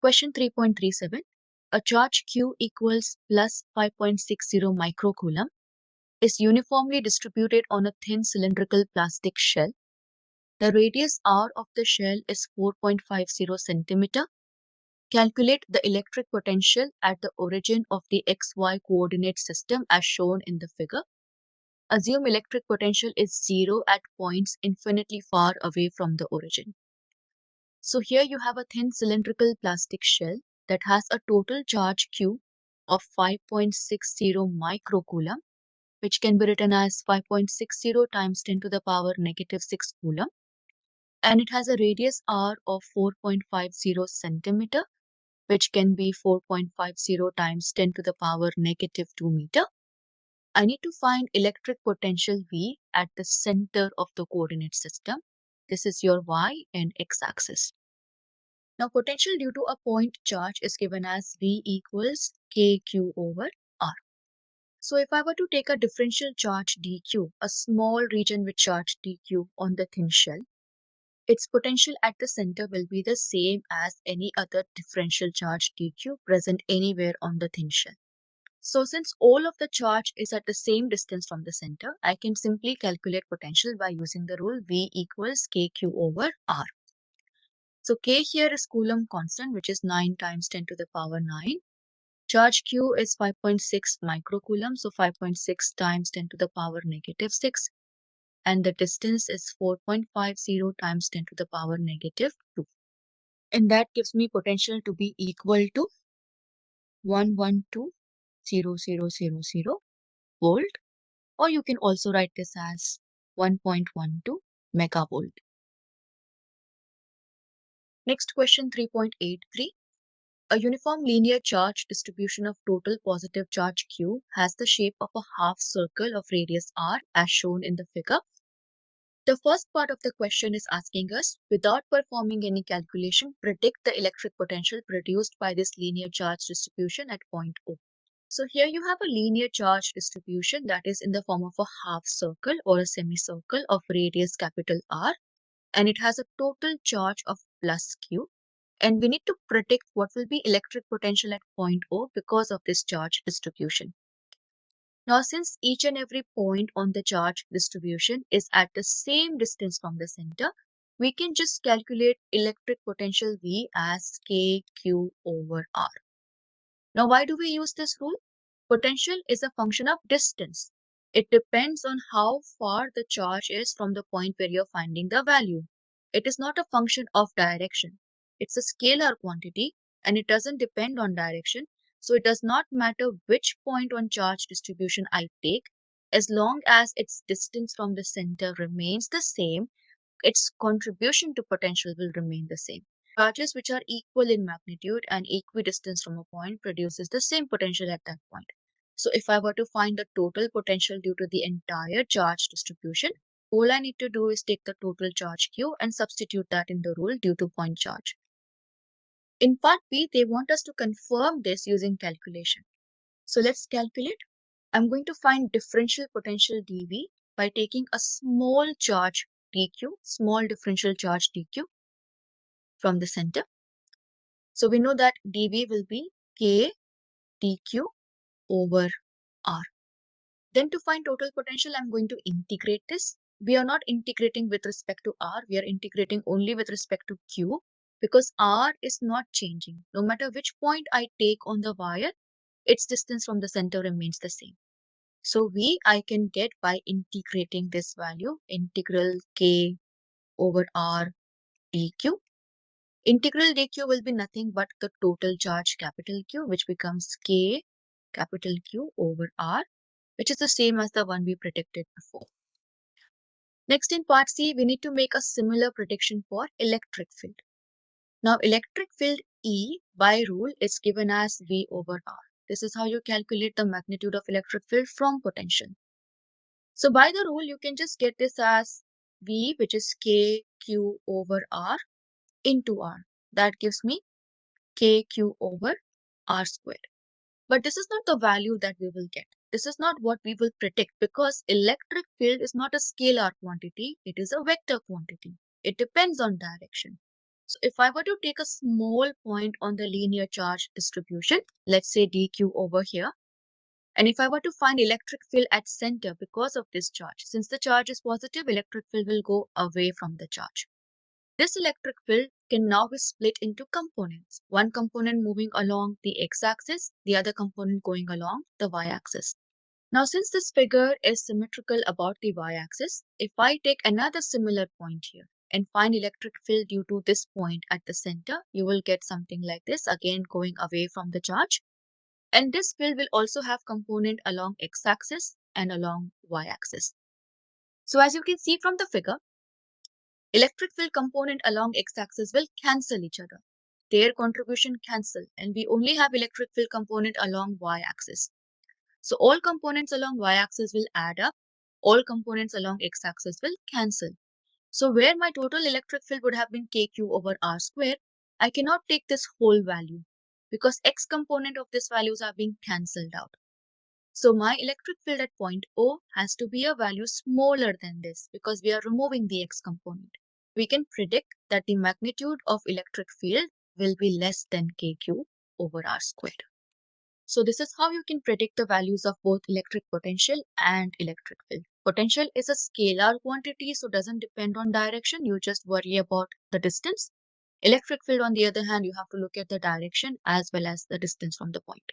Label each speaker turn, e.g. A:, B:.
A: Question 3.37. A charge Q equals plus 5.60 microcoulomb is uniformly distributed on a thin cylindrical plastic shell. The radius r of the shell is 4.50 centimeter. Calculate the electric potential at the origin of the xy coordinate system as shown in the figure. Assume electric potential is 0 at points infinitely far away from the origin. So here you have a thin cylindrical plastic shell that has a total charge Q of 5.60 microcoulomb, which can be written as 5.60 times 10 to the power negative 6 coulomb. And it has a radius r of 4.50 centimeter, which can be 4.50 times 10 to the power negative 2 meter. I need to find electric potential V at the center of the coordinate system. This is your y and x axis. Now, potential due to a point charge is given as V equals kq over r. So, if I were to take a differential charge dq, a small region with charge dq on the thin shell, its potential at the center will be the same as any other differential charge dq present anywhere on the thin shell. So, since all of the charge is at the same distance from the center, I can simply calculate potential by using the rule V equals kq over r. So K here is Coulomb constant, which is 9 times 10 to the power 9. Charge Q is 5.6 microcoulomb, so 5.6 times 10 to the power negative 6. And the distance is 4.50 times 10 to the power negative 2. And that gives me potential to be equal to 112.0000 volt. Or you can also write this as 1.12 megavolt. Next question 3.83. A uniform linear charge distribution of total positive charge Q has the shape of a half circle of radius r as shown in the figure. The first part of the question is asking us, without performing any calculation, predict the electric potential produced by this linear charge distribution at point O. So here you have a linear charge distribution that is in the form of a half circle or a semicircle of radius capital R, and it has a total charge of plus Q. And we need to predict what will be electric potential at point O because of this charge distribution. Now, since each and every point on the charge distribution is at the same distance from the center, we can just calculate electric potential V as kq over r. Now, why do we use this rule? Potential is a function of distance. It depends on how far the charge is from the point where you're finding the value. It is not a function of direction. It's a scalar quantity and it doesn't depend on direction. So it does not matter which point on charge distribution I take. As long as its distance from the center remains the same, its contribution to potential will remain the same. Charges which are equal in magnitude and equidistant from a point produces the same potential at that point. So if I were to find the total potential due to the entire charge distribution, all I need to do is take the total charge Q and substitute that in the rule due to point charge. In part B, they want us to confirm this using calculation. So let's calculate. I'm going to find differential potential dV by taking a small charge dQ, small differential charge dQ from the center. So we know that dV will be K dQ over R. Then to find total potential, I'm going to integrate this. We are not integrating with respect to R. We are integrating only with respect to Q because R is not changing. No matter which point I take on the wire, its distance from the center remains the same. So V I can get by integrating this value, integral K over R dQ. Integral dq will be nothing but the total charge capital Q, which becomes K capital Q over R, which is the same as the one we predicted before. Next, in part C, we need to make a similar prediction for electric field. Now, electric field E by rule is given as V over R. This is how you calculate the magnitude of electric field from potential. So by the rule, you can just get this as V, which is KQ over R into R. That gives me KQ over R squared. But this is not the value that we will get. This is not what we will predict because electric field is not a scalar quantity. It is a vector quantity. It depends on direction. So if I were to take a small point on the linear charge distribution, let's say dq over here, and if I were to find electric field at center because of this charge, since the charge is positive, electric field will go away from the charge. This electric field can now be split into components. One component moving along the x-axis, the other component going along the y-axis. Now, since this figure is symmetrical about the y-axis, if I take another similar point here and find electric field due to this point at the center, you will get something like this, again going away from the charge. And this field will also have component along x-axis and along y-axis. So as you can see from the figure, electric field component along x-axis will cancel each other. Their contribution cancel, and we only have electric field component along y-axis. So all components along y-axis will add up, all components along x-axis will cancel. So where my total electric field would have been kq over r square, I cannot take this whole value because x component of this values are being cancelled out. So my electric field at point O has to be a value smaller than this because we are removing the x component. We can predict that the magnitude of electric field will be less than kq over r squared. So this is how you can predict the values of both electric potential and electric field. Potential is a scalar quantity, so doesn't depend on direction. You just worry about the distance. Electric field, on the other hand, you have to look at the direction as well as the distance from the point.